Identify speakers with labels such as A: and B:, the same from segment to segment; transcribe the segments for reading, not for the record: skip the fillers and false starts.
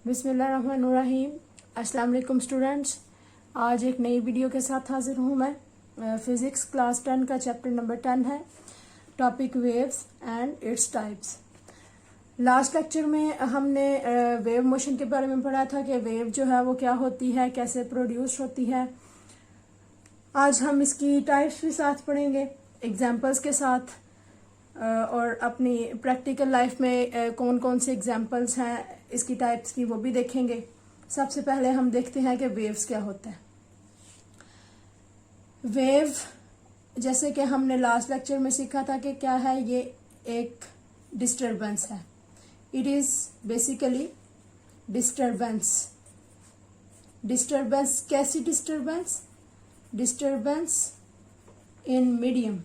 A: बिस्मिल्लाहिर्रहमानिर्रहीम। अस्सलाम वालेकुम स्टूडेंट्स। आज एक नई वीडियो के साथ हाजिर हूँ मैं। फिज़िक्स क्लास 10 का चैप्टर नंबर 10 है, topic waves and its types. Last lecture में हमने वेव मोशन के बारे में पढ़ा था कि वेव जो है वो क्या होती है, कैसे प्रोड्यूस होती है। आज हम इसकी टाइप्स भी साथ पढ़ेंगे एग्जाम्पल्स के साथ, और अपनी प्रैक्टिकल लाइफ में कौन कौन से एग्जाम्पल्स हैं इसकी टाइप्स की वो भी देखेंगे। सबसे पहले हम देखते हैं कि वेव्स क्या होता है। वेव जैसे कि हमने लास्ट लेक्चर में सीखा था कि क्या है, ये एक डिस्टरबेंस है। It is basically disturbance. Disturbance कैसी disturbance? Disturbance in medium.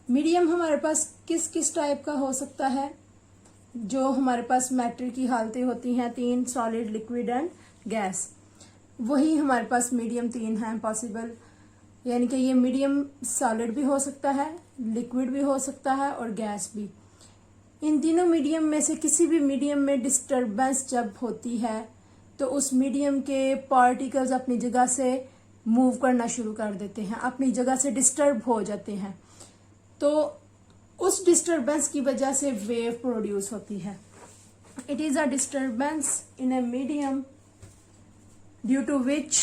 A: Medium हमारे पास किस किस टाइप का हो सकता है? जो हमारे पास मैटर की हालतें होती हैं तीन, सॉलिड, लिक्विड एंड गैस, वही हमारे पास मीडियम तीन हैं पॉसिबल। यानी कि ये मीडियम सॉलिड भी हो सकता है, लिक्विड भी हो सकता है और गैस भी। इन तीनों मीडियम में से किसी भी मीडियम में डिस्टरबेंस जब होती है तो उस मीडियम के पार्टिकल्स अपनी जगह से मूव करना शुरू कर देते हैं, अपनी जगह से डिस्टर्ब हो जाते हैं। तो उस डिस्टरबेंस की वजह से वेव प्रोड्यूस होती है। It is a disturbance in a medium due to which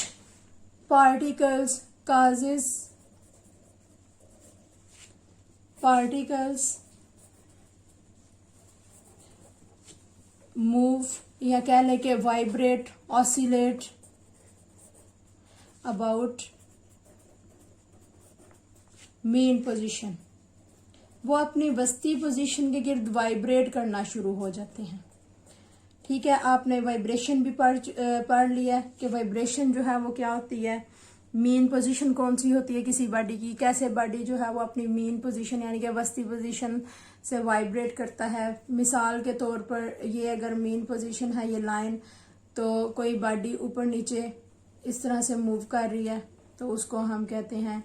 A: particles move या कह लें कि vibrate, oscillate about mean position. वो अपनी वस्ती पोजीशन के गिर्द वाइब्रेट करना शुरू हो जाते हैं। ठीक है, आपने वाइब्रेशन भी पढ़ लिया कि वाइब्रेशन जो है वो क्या होती है, मीन पोजीशन कौन सी होती है किसी बॉडी की, कैसे बॉडी जो है वो अपनी मीन पोजीशन यानी कि वस्ती पोजीशन से वाइब्रेट करता है। मिसाल के तौर पर ये अगर मीन पोजीशन है ये लाइन, तो कोई बॉडी ऊपर नीचे इस तरह से मूव कर रही है तो उसको हम कहते हैं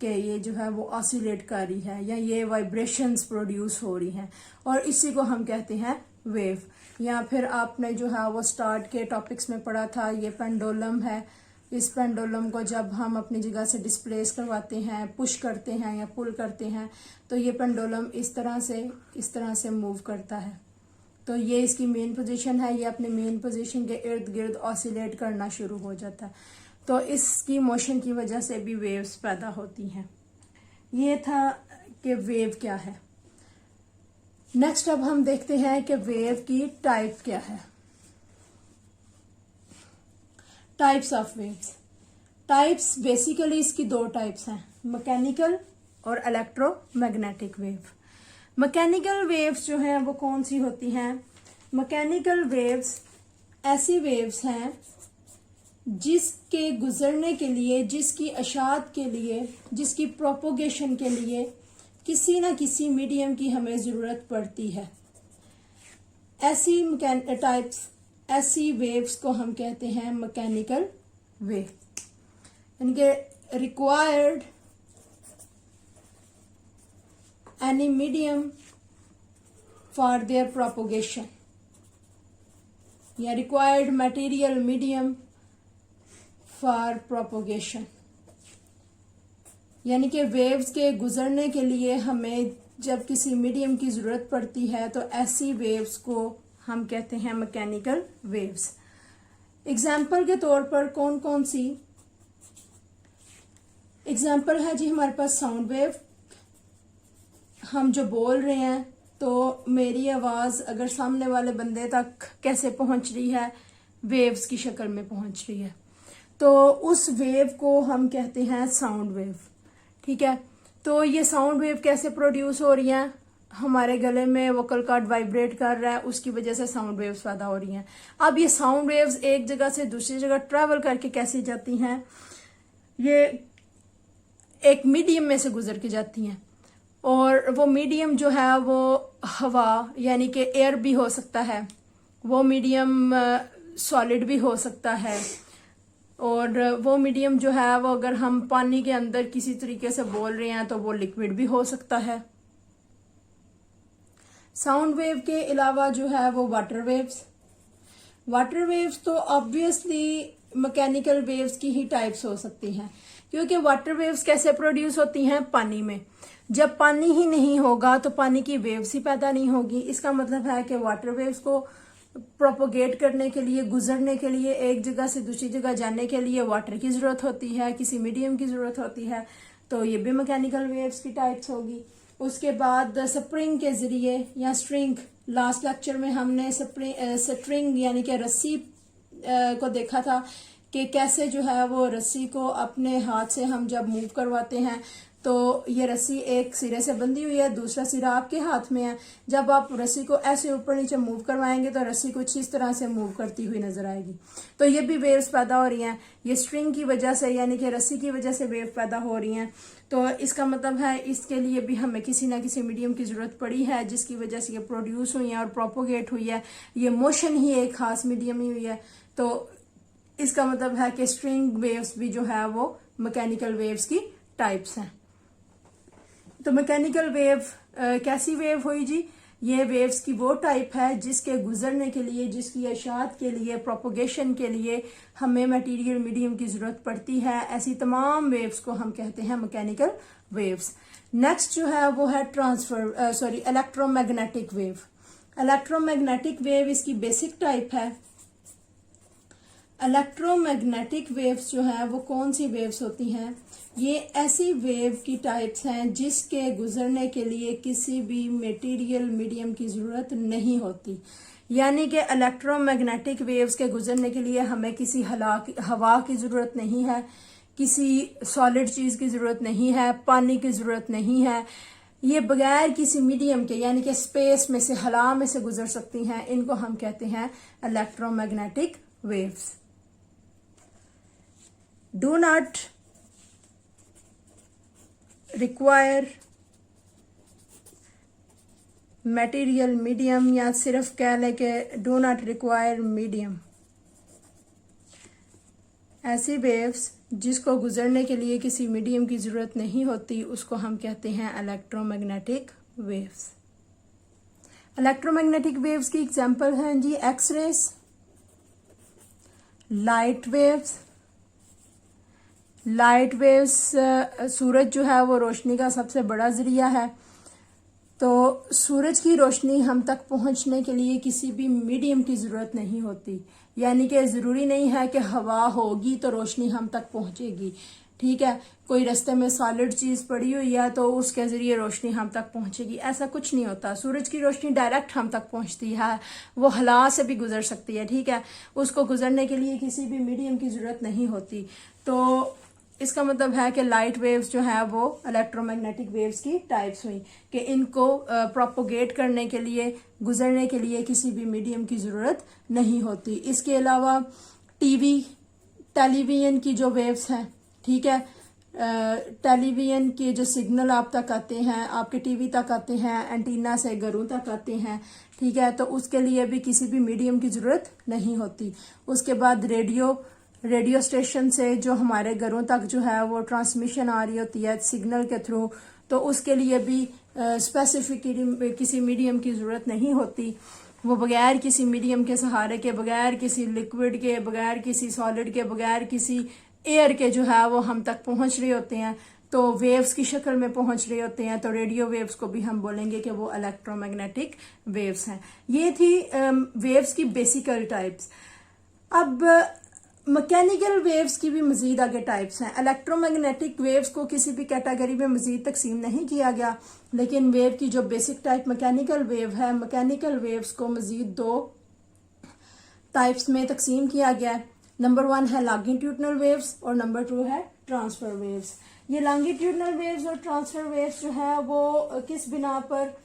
A: कि ये जो है वो ऑसिलेट कर रही है या ये वाइब्रेशंस प्रोड्यूस हो रही हैं, और इसी को हम कहते हैं वेव। या फिर आपने जो है वो स्टार्ट के टॉपिक्स में पढ़ा था, ये पेंडुलम है। इस पेंडुलम को जब हम अपनी जगह से डिस्प्लेस करवाते हैं, पुश करते हैं या पुल करते हैं, तो ये पेंडुलम इस तरह से मूव करता है। तो ये इसकी मेन पोजीशन है, ये अपने मेन पोजीशन के इर्द गिर्द ऑसिलेट करना शुरू हो जाता है। तो इसकी मोशन की वजह से भी वेव्स पैदा होती हैं। ये था कि वेव क्या है। नेक्स्ट अब हम देखते हैं कि वेव की टाइप क्या है। Types of waves. Types basically इसकी दो टाइप्स हैं, मैकेनिकल और इलेक्ट्रोमैग्नेटिक वेव। मैकेनिकल वेव्स जो हैं वो कौन सी होती हैं? मैकेनिकल वेव्स ऐसी वेव्स हैं जिसके गुजरने के लिए, जिसकी अशात के लिए, जिसकी प्रोपोगेशन के लिए किसी ना किसी मीडियम की हमें ज़रूरत पड़ती है। ऐसी वेव्स को हम कहते हैं मैकेनिकल वेव। यानी कि required any medium for their propagation या required material medium for propagation. यानी कि वेव्स के गुजरने के लिए हमें जब किसी मीडियम की जरूरत पड़ती है तो ऐसी वेव्स को हम कहते हैं मैकेनिकल वेव्स। एग्जाम्पल के तौर पर कौन कौन सी एग्जाम्पल है जी? हमारे पास साउंड वेव। हम जो बोल रहे हैं तो मेरी आवाज अगर सामने वाले बंदे तक कैसे पहुंच रही है? वेव्स की शक्ल में पहुंच रही है, तो उस वेव को हम कहते हैं साउंड वेव। ठीक है, तो ये साउंड वेव कैसे प्रोड्यूस हो रही हैं? हमारे गले में वोकल कॉर्ड वाइब्रेट कर रहा है, उसकी वजह से साउंड वेव्स पैदा हो रही हैं। अब ये साउंड वेव्स एक जगह से दूसरी जगह ट्रैवल करके कैसे जाती हैं? ये एक मीडियम में से गुजर के जाती हैं, और वो मीडियम जो है वो हवा यानी कि एयर भी हो सकता है, वो मीडियम सॉलिड भी हो सकता है, और वो मीडियम जो है वो अगर हम पानी के अंदर किसी तरीके से बोल रहे हैं तो वो लिक्विड भी हो सकता है। साउंड वेव के अलावा जो है वो वाटर वेव्स, वाटर वेव्स तो ऑब्वियसली मैकेनिकल वेव्स की ही टाइप्स हो सकती हैं, क्योंकि वाटर वेव्स कैसे प्रोड्यूस होती हैं? पानी में। जब पानी ही नहीं होगा तो पानी की वेव्स ही पैदा नहीं होगी। इसका मतलब है कि वाटर वेव्स को प्रोपोगेट करने के लिए, गुजरने के लिए, एक जगह से दूसरी जगह जाने के लिए वाटर की जरूरत होती है, किसी मीडियम की जरूरत होती है। तो ये भी मैकेनिकल वेव्स की टाइप्स होगी। उसके बाद स्प्रिंग के जरिए या स्ट्रिंग, लास्ट लेक्चर में हमने स्ट्रिंग यानी कि रस्सी को देखा था कि कैसे जो है वो रस्सी को अपने हाथ से हम जब मूव करवाते हैं तो ये रस्सी एक सिरे से बंधी हुई है, दूसरा सिरा आपके हाथ में है। जब आप रस्सी को ऐसे ऊपर नीचे मूव करवाएंगे तो रस्सी कुछ इस तरह से मूव करती हुई नजर आएगी। तो ये भी वेव्स पैदा हो रही हैं, ये स्ट्रिंग की वजह से यानी कि रस्सी की वजह से वेव पैदा हो रही हैं। तो इसका मतलब है इसके लिए भी हमें किसी ना किसी मीडियम की जरूरत पड़ी है जिसकी वजह से ये प्रोड्यूस हुई है और प्रोपोगेट हुई है। ये मोशन ही एक खास मीडियम ही हुई है। तो इसका मतलब है कि स्ट्रिंग वेव्स भी जो है वो मैकेनिकल वेव्स की टाइप्स हैं। तो मैकेनिकल वेव कैसी वेव हुई जी? ये वेव्स की वो टाइप है जिसके गुजरने के लिए, जिसकी इशाअत के लिए, प्रोपोगेशन के लिए हमें मटेरियल मीडियम की जरूरत पड़ती है। ऐसी तमाम वेव्स को हम कहते हैं मैकेनिकल वेव्स। नेक्स्ट जो है वो है इलेक्ट्रोमैग्नेटिक वेव। इलेक्ट्रोमैग्नेटिक वेव इसकी बेसिक टाइप है। इलेक्ट्रोमैग्नेटिक वेव्स जो है वो कौन सी वेव्स होती हैं? ये ऐसी वेव की टाइप्स हैं जिसके गुजरने के लिए किसी भी मटेरियल मीडियम की जरूरत नहीं होती। यानी कि इलेक्ट्रोमैग्नेटिक वेव्स के गुजरने के लिए हमें किसी हवा की जरूरत नहीं है, किसी सॉलिड चीज की जरूरत नहीं है, पानी की जरूरत नहीं है। ये बगैर किसी मीडियम के यानी कि स्पेस में से, हवा में से गुजर सकती हैं। इनको हम कहते हैं electromagnetic waves. Do not require material medium, या सिर्फ कह लें कि डू नॉट रिक्वायर मीडियम। ऐसी वेव्स जिसको गुजरने के लिए किसी मीडियम की जरूरत नहीं होती उसको हम कहते हैं इलेक्ट्रोमैग्नेटिक वेव्स। इलेक्ट्रोमैग्नेटिक वेव्स की एग्जांपल हैं जी X rays, light waves. Light waves, सूरज जो है वो रोशनी का सबसे बड़ा जरिया है। तो सूरज की रोशनी हम तक पहुंचने के लिए किसी भी मीडियम की जरूरत नहीं होती। यानी कि जरूरी नहीं है कि हवा होगी तो रोशनी हम तक पहुंचेगी। ठीक है, कोई रास्ते में सॉलिड चीज पड़ी हुई है तो उसके जरिए रोशनी हम तक पहुंचेगी, ऐसा कुछ नहीं होता। सूरज की रोशनी डायरेक्ट हम तक पहुंचती है, वो हवा से भी गुजर सकती है। ठीक है, उसको गुजरने के लिए किसी भी मीडियम की जरूरत नहीं होती। तो इसका मतलब है कि लाइट वेव्स जो है वो इलेक्ट्रोमैग्नेटिक वेव्स की टाइप्स हुई कि इनको प्रोपोगेट करने के लिए, गुजरने के लिए किसी भी मीडियम की जरूरत नहीं होती। इसके अलावा टेलीविजन की जो वेव्स हैं, ठीक है, टेलीविजन के जो सिग्नल आप तक आते हैं, आपके टीवी तक आते हैं, एंटीना से घरों तक आते हैं। ठीक है, तो उसके लिए भी किसी भी मीडियम की जरूरत नहीं होती। उसके बाद रेडियो स्टेशन से जो हमारे घरों तक जो है वो ट्रांसमिशन आ रही होती है सिग्नल के थ्रू, तो उसके लिए भी स्पेसिफिक किसी मीडियम की जरूरत नहीं होती। वो बगैर किसी मीडियम के सहारे के, बगैर किसी लिक्विड के, बगैर किसी सॉलिड के, बगैर किसी एयर के जो है वो हम तक पहुंच रहे होते हैं, तो वेव्स की शक्ल में पहुंच रहे होते हैं। तो रेडियो वेव्स को भी हम बोलेंगे कि वो इलेक्ट्रोमैग्नेटिक वेव्स हैं। ये थी वेव्स की बेसिकल टाइप्स। अब मैकेनिकल वेव्स की भी मजीद आगे टाइप्स हैं। इलेक्ट्रोमैग्नेटिक वेव्स को किसी भी कैटेगरी में मजीद तकसीम नहीं किया गया, लेकिन वेव की जो बेसिक टाइप मैकेनिकल वेव है, मैकेनिकल वेव्स को मजीद 2 टाइप्स में तकसीम किया गया है। नंबर 1 है लॉन्गिट्यूडनल वेव्स और नंबर 2 है ट्रांसफर वेव्स। ये लॉन्गिट्यूडनल वेव्स और ट्रांसफर वेव्स जो है वो किस बिना पर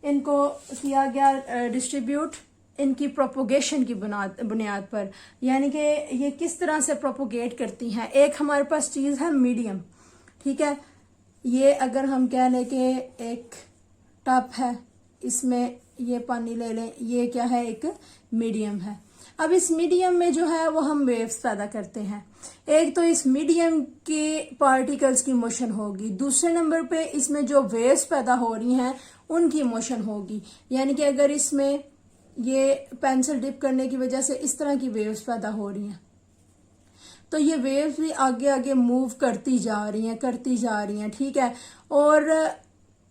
A: इनको किया गया डिस्ट्रीब्यूट, इनकी प्रोपोगेशन की बुनियाद पर, यानी कि ये किस तरह से प्रोपोगेट करती हैं। एक हमारे पास चीज है मीडियम। ठीक है, ये अगर हम कह लें कि एक टब है, इसमें ये पानी ले लें, ये क्या है, एक मीडियम है। अब इस मीडियम में जो है वो हम वेव्स पैदा करते हैं। एक तो इस मीडियम के पार्टिकल्स की मोशन होगी, दूसरे नंबर पे इसमें जो वेव्स पैदा हो रही हैं उनकी मोशन होगी। यानी कि अगर इसमें ये पेंसिल डिप करने की वजह से इस तरह की वेव्स पैदा हो रही हैं। तो ये वेव्स भी आगे आगे मूव करती जा रही हैं, ठीक है। और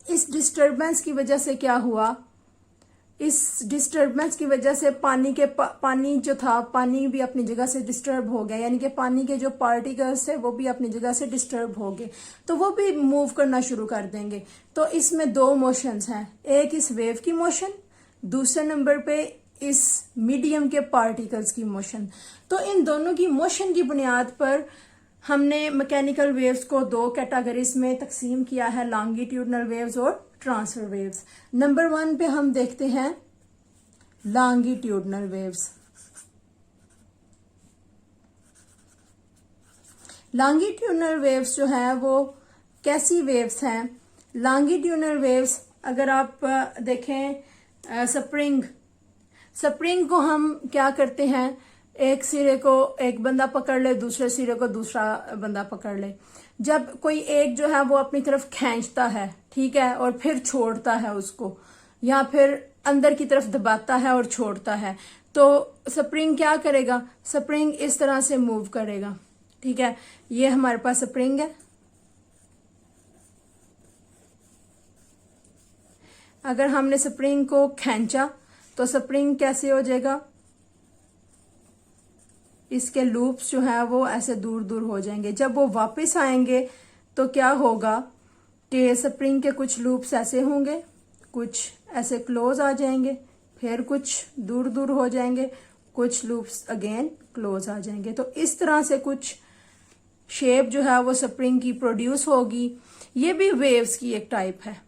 A: इस डिस्टरबेंस की वजह से क्या हुआ, इस डिस्टरबेंस की वजह से पानी जो था, पानी भी अपनी जगह से डिस्टर्ब हो गया, यानी कि पानी के जो पार्टिकल्स थे वो भी अपनी जगह से डिस्टर्ब हो गए, तो वो भी मूव करना शुरू कर देंगे। तो इसमें दो मोशंस हैं, एक इस वेव की मोशन, दूसरे नंबर पे इस मीडियम के पार्टिकल्स की मोशन। तो इन दोनों की मोशन की बुनियाद पर हमने मैकेनिकल वेव्स को दो कैटेगरीज में तकसीम किया है, लॉन्गिट्यूडनल वेव्स और ट्रांसफर वेव्स। नंबर 1 पे हम देखते हैं लॉन्गिट्यूडनल वेव्स। लॉन्गिट्यूडनल वेव्स जो है वो कैसी वेव्स हैं? लॉन्गिट्यूडनल वेव्स अगर आप देखें, स्प्रिंग को हम क्या करते हैं, एक सिरे को एक बंदा पकड़ ले, दूसरे सिरे को दूसरा बंदा पकड़ ले। जब कोई एक जो है वो अपनी तरफ खींचता है, ठीक है, और फिर छोड़ता है उसको, या फिर अंदर की तरफ दबाता है और छोड़ता है, तो स्प्रिंग क्या करेगा? स्प्रिंग इस तरह से मूव करेगा, ठीक है। ये हमारे पास स्प्रिंग है। अगर हमने स्प्रिंग को खींचा तो स्प्रिंग कैसे हो जाएगा? इसके लूप्स जो है वो ऐसे दूर दूर हो जाएंगे। जब वो वापस आएंगे तो क्या होगा कि स्प्रिंग के कुछ लूप्स ऐसे होंगे, कुछ ऐसे क्लोज आ जाएंगे, फिर कुछ दूर दूर हो जाएंगे, कुछ लूप्स अगेन क्लोज आ जाएंगे। तो इस तरह से कुछ शेप जो है वो स्प्रिंग की प्रोड्यूस होगी। ये भी वेव्स की एक टाइप है,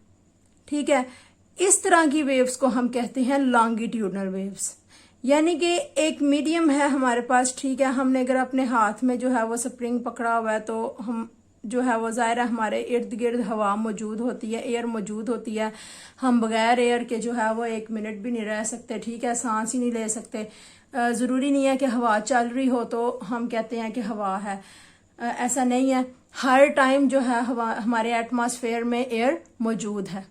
A: ठीक है। इस तरह की वेव्स को हम कहते हैं लॉन्गिट्यूडनल वेव्स। यानी कि एक मीडियम है हमारे पास, ठीक है। हमने अगर अपने हाथ में जो है वो स्प्रिंग पकड़ा हुआ है, तो हम जो है वो ज़ाहिर है हमारे इर्द गिर्द हवा मौजूद होती है, एयर मौजूद होती है। हम बगैर एयर के जो है वो 1 मिनट भी नहीं रह सकते, ठीक है, सांस ही नहीं ले सकते। ज़रूरी नहीं है कि हवा चल रही हो तो हम कहते हैं कि हवा है, ऐसा नहीं है। हर टाइम जो है हवा हमारे एटमॉस्फेयर में एयर मौजूद है।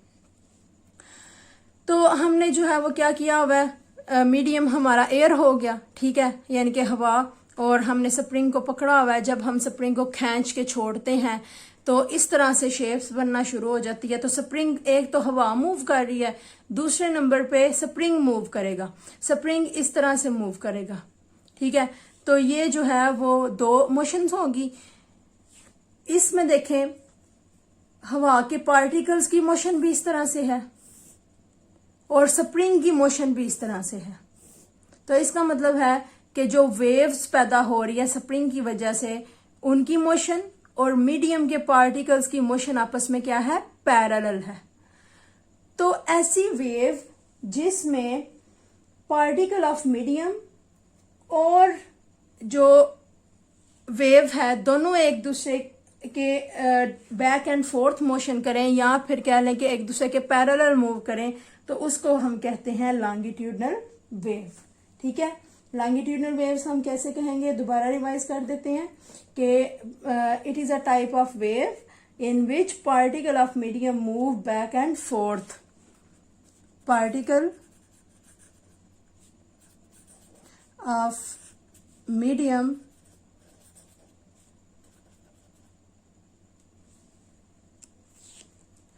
A: तो हमने जो है वो क्या किया हुआ है, मीडियम हमारा एयर हो गया, ठीक है, यानी कि हवा, और हमने स्प्रिंग को पकड़ा हुआ है। जब हम स्प्रिंग को खींच के छोड़ते हैं तो इस तरह से शेप्स बनना शुरू हो जाती है। तो स्प्रिंग, एक तो हवा मूव कर रही है, दूसरे नंबर पे स्प्रिंग मूव करेगा, स्प्रिंग इस तरह से मूव करेगा, ठीक है। तो ये जो है वो दो मोशंस होगी। इसमें देखें हवा के पार्टिकल्स की मोशन भी इस तरह से है और स्प्रिंग की मोशन भी इस तरह से है। तो इसका मतलब है कि जो वेव्स पैदा हो रही है स्प्रिंग की वजह से, उनकी मोशन और मीडियम के पार्टिकल्स की मोशन आपस में क्या है? पैरेलल है। तो ऐसी वेव जिसमें पार्टिकल ऑफ मीडियम और जो वेव है दोनों एक दूसरे के बैक एंड फोर्थ मोशन करें, या फिर कह लें कि एक दूसरे के पैरेलल मूव करें, तो उसको हम कहते हैं लॉन्गिट्यूडनल वेव, ठीक है। लॉन्गिट्यूडनल वेव्स हम कैसे कहेंगे? दोबारा रिवाइज कर देते हैं कि it is a type of wave in which particle of medium move back and fourth. Particle of medium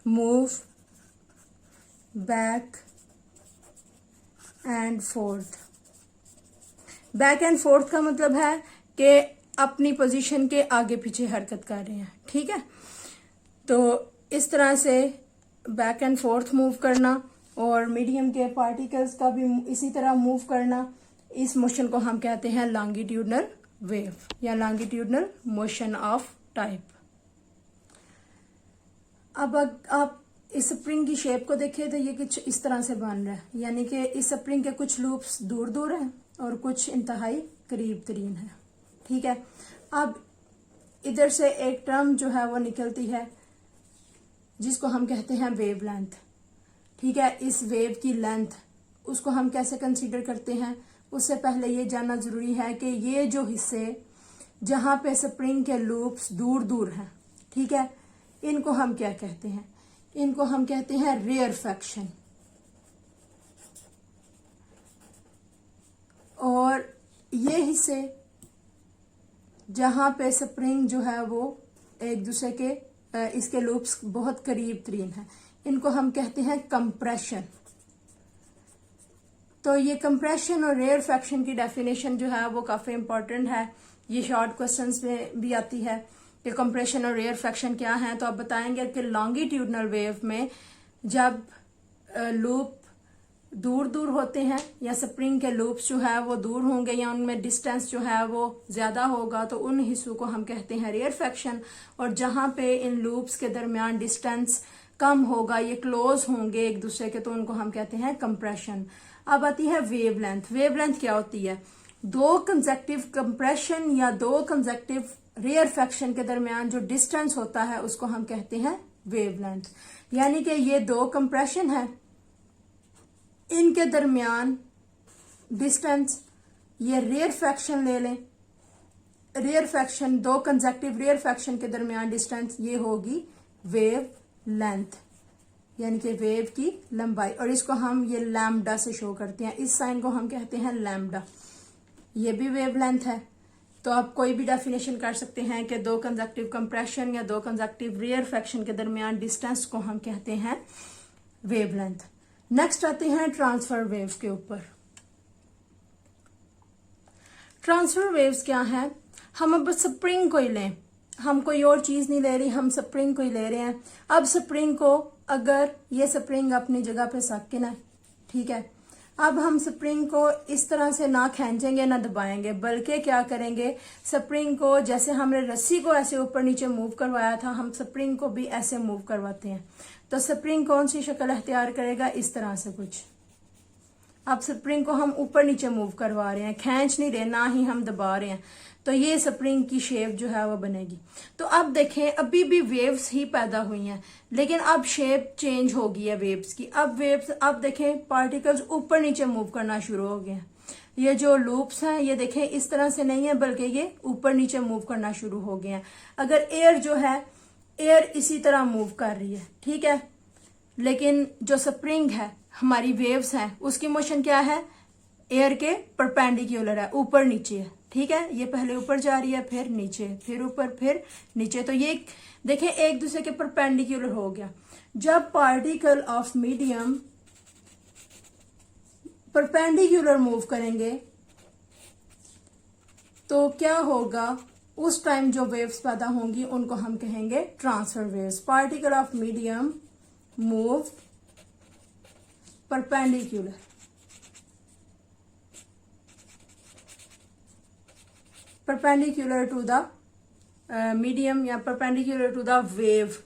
A: move back and fourth. Back and fourth का मतलब है कि अपनी पोजीशन के आगे पीछे हरकत कर रहे हैं, ठीक है। तो इस तरह से बैक एंड फोर्थ मूव करना और मीडियम के पार्टिकल्स का भी इसी तरह मूव करना, इस मोशन को हम कहते हैं लॉन्गिट्यूडनल वेव या लॉन्गिट्यूडनल मोशन ऑफ टाइप। अब आप इस स्प्रिंग की शेप को देखें तो ये कुछ इस तरह से बन रहा है, यानी कि इस स्प्रिंग के कुछ लूप्स दूर दूर हैं और कुछ इंतहाई करीब तरीन है, ठीक है। अब इधर से एक टर्म जो है वो निकलती है जिसको हम कहते हैं वेव लेंथ, ठीक है। इस वेव की लेंथ उसको हम कैसे कंसीडर करते हैं, उससे पहले ये जानना जरूरी है कि ये जो हिस्से जहां पे स्प्रिंग के लूप्स दूर दूर हैं, ठीक है, इनको हम क्या कहते हैं? इनको हम कहते हैं रेयरफैक्शन। और ये हिस्से जहां पे स्प्रिंग जो है वो एक दूसरे के इसके लूप्स बहुत करीब तरीन है, इनको हम कहते हैं कंप्रेशन। तो ये कंप्रेशन और रेयरफेक्शन की डेफिनेशन जो है वो काफी इंपॉर्टेंट है, ये शॉर्ट क्वेश्चंस में भी आती है कि कंप्रेशन और रेयरफेक्शन क्या है। तो आप बताएंगे कि लॉन्गिट्यूडनल वेव में जब लूप दूर दूर होते हैं या स्प्रिंग के लूप्स जो है वो दूर होंगे या उनमें डिस्टेंस जो है वो ज्यादा होगा तो उन हिस्सों को हम कहते हैं रेयरफेक्शन। और जहां पे इन लूप्स के दरमियान डिस्टेंस कम होगा, ये क्लोज होंगे एक दूसरे के, तो उनको हम कहते हैं कंप्रेशन। अब आती है वेवलेंथ। वेवलेंथ क्या होती है? दो कंसेक्टिव कंप्रेशन या दो कंसेक्टिव रेयरफेक्शन के दरमियान जो डिस्टेंस होता है उसको हम कहते हैं वेवलेंथ। यानी कि ये दो कंप्रेशन है, इनके दरमियान डिस्टेंस, ये रेयरफेक्शन ले लें, रेयरफेक्शन दो कंसेक्टिव रेयरफेक्शन के दरमियान डिस्टेंस, ये होगी वेव लेंथ यानी कि वेव की लंबाई। और इसको हम ये लैम्डा से शो करते हैं, इस साइन को हम कहते हैं लैम्डा। ये भी वेव लेंथ है। तो आप कोई भी डेफिनेशन कर सकते हैं कि दो कंसेक्टिव कंप्रेशन या दो कंसेक्टिव रेयरफेक्शन के दरमियान डिस्टेंस को हम कहते हैं वेवलेंथ। नेक्स्ट आते हैं ट्रांसफर वेव्स के ऊपर। ट्रांसफर वेव्स क्या है? हम अब स्प्रिंग को ही लें, हम कोई और चीज नहीं ले रही, हम स्प्रिंग को ही ले रहे हैं। अब स्प्रिंग को, अगर ये स्प्रिंग अपनी जगह पे साकिन है, ठीक है, अब हम स्प्रिंग को इस तरह से ना खींचेंगे ना दबाएंगे, बल्कि क्या करेंगे, स्प्रिंग को जैसे हमने रस्सी को ऐसे ऊपर नीचे मूव करवाया था, हम स्प्रिंग को भी ऐसे मूव करवाते हैं। तो स्प्रिंग कौन सी शक्ल अख्तियार करेगा? इस तरह से कुछ। अब स्प्रिंग को हम ऊपर नीचे मूव करवा रहे हैं, खींच नहीं रहे, ना ही हम दबा रहे हैं, तो ये स्प्रिंग की शेप जो है वो बनेगी। तो अब देखें, अभी भी वेव्स ही पैदा हुई हैं, लेकिन अब शेप चेंज हो गई है वेव्स की। अब वेव्स, अब देखें पार्टिकल्स ऊपर नीचे मूव करना शुरू हो गए हैं। ये जो लूप्स हैं ये देखें इस तरह से नहीं है, बल्कि ये ऊपर नीचे मूव करना शुरू हो गए हैं। अगर एयर जो है, एयर इसी तरह मूव कर रही है, ठीक है, लेकिन जो स्प्रिंग है, हमारी वेव्स हैं, उसकी मोशन क्या है? एयर के परपेंडिकुलर है, ऊपर नीचे है, ठीक है। ये पहले ऊपर जा रही है, फिर नीचे, फिर ऊपर, फिर नीचे। तो ये देखें एक दूसरे के परपेंडिकुलर हो गया। जब particle of medium perpendicular move करेंगे तो क्या होगा? उस टाइम जो वेव्स पैदा होंगी उनको हम कहेंगे transfer waves. Particle of medium move perpendicular, perpendicular to the medium या परपेंडिकुलर टू द वेव,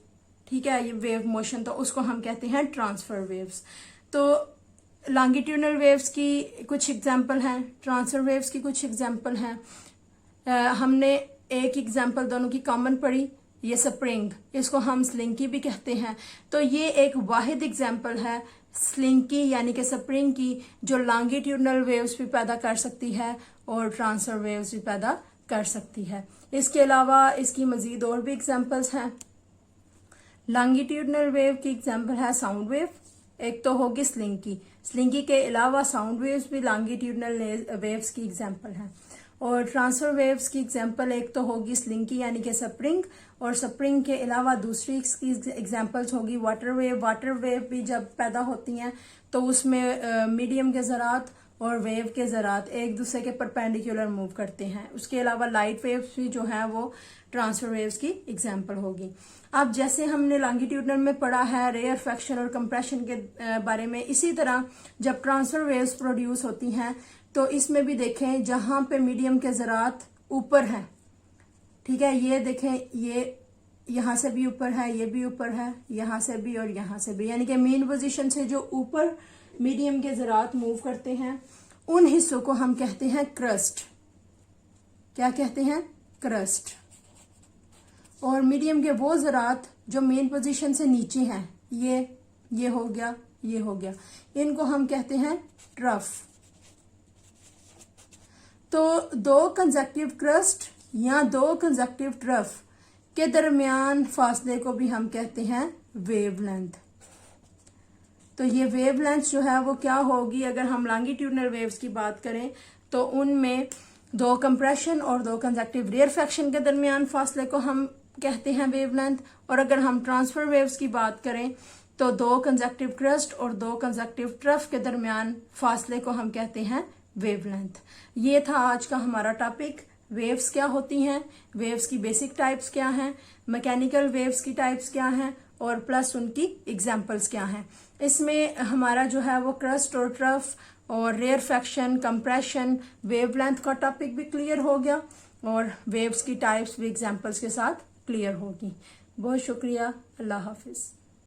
A: ठीक है, ये वेव मोशन, तो उसको हम कहते हैं ट्रांसफर वेव्स। तो लॉन्गिट्यूडनल वेव्स की कुछ एग्जांपल हैं, ट्रांसफर वेव्स की कुछ एग्जांपल हैं। हमने एक एग्जांपल दोनों की कॉमन पढ़ी, ये स्प्रिंग, इसको हम स्लिंकी भी कहते हैं। तो ये एक वाहिद एग्जांपल है स्लिंकी यानी कि स्प्रिंग की, जो लॉन्गिट्यूडनल वेव्स भी पैदा कर सकती है और ट्रांसफर वेव्स भी पैदा कर सकती है। इसके अलावा इसकी मजीद और भी एग्जांपल्स हैं। लॉन्गिट्यूडनल वेव की एग्जांपल है साउंड वेव, एक तो होगी स्लिंकी, स्लिंकी के अलावा साउंड वेव्स भी लॉन्गिट्यूडनल वेव्स की एग्जांपल हैं। और ट्रांसफर वेव्स की एग्जांपल एक तो होगी स्लिंकी यानी कि स्प्रिंग, और स्प्रिंग के अलावा दूसरी इसकी एग्जांपल्स होगी वाटर वेव। वाटर वेव भी जब पैदा होती हैं तो उसमें मीडियम के ज़रात और वेव के ज़रात एक दूसरे के परपेंडिकुलर मूव करते हैं। उसके अलावा लाइट वेव्स भी जो है वो ट्रांसफर वेव्स की एग्जांपल होगी। अब जैसे हमने लॉन्गिट्यूडनल में पढ़ा है रेयरफेक्शन और कंप्रेशन के बारे में, इसी तरह जब ट्रांसफर वेव्स प्रोड्यूस होती हैं तो इसमें भी देखें जहां पे मीडियम के ज़रात ऊपर हैं, ठीक है, ये देखें, ये यहां से भी ऊपर है, ये भी ऊपर है, यहां से भी और यहां से भी, यानी कि मेन पोजीशन से जो ऊपर मीडियम के ज़रात मूव करते हैं उन हिस्सों को हम कहते हैं क्रस्ट। क्या कहते हैं? क्रस्ट। और मीडियम के वो ज़रात जो मेन पोजीशन से नीचे हैं, ये हो गया, ये हो गया, इनको हम कहते हैं ट्रफ। तो दो कंजक्टिव क्रस्ट या दो कंजक्टिव ट्रफ के दरमियान फासले को भी हम कहते हैं वेवलेंथ। तो ये वेवलेंथ जो है वो क्या होगी? अगर हम लॉन्गिट्यूडनल वेव्स की बात करें तो उनमें दो कंप्रेशन और दो कंजक्टिव रेयरफैक्शन के दरमियान फासले को हम कहते हैं वेवलेंथ। और अगर हम ट्रांसफर वेव्स की बात करें तो दो कंजक्टिव क्रस्ट और दो कंजक्टिव ट्रफ के दरमियान फासले को हम कहते हैं वेवलेंथ। ये था आज का हमारा टॉपिक। वेव्स क्या होती हैं, वेव्स की बेसिक टाइप्स क्या हैं, मैकेनिकल वेव्स की टाइप्स क्या हैं और प्लस उनकी एग्जांपल्स क्या हैं। इसमें हमारा जो है वो क्रस्ट और ट्रफ और रेयरफैक्शन, कंप्रेशन, वेवलेंथ का टॉपिक भी क्लियर हो गया और वेव्स की टाइप्स भी एग्जांपल्स के साथ क्लियर होगी। बहुत शुक्रिया। अल्लाह हाफिज।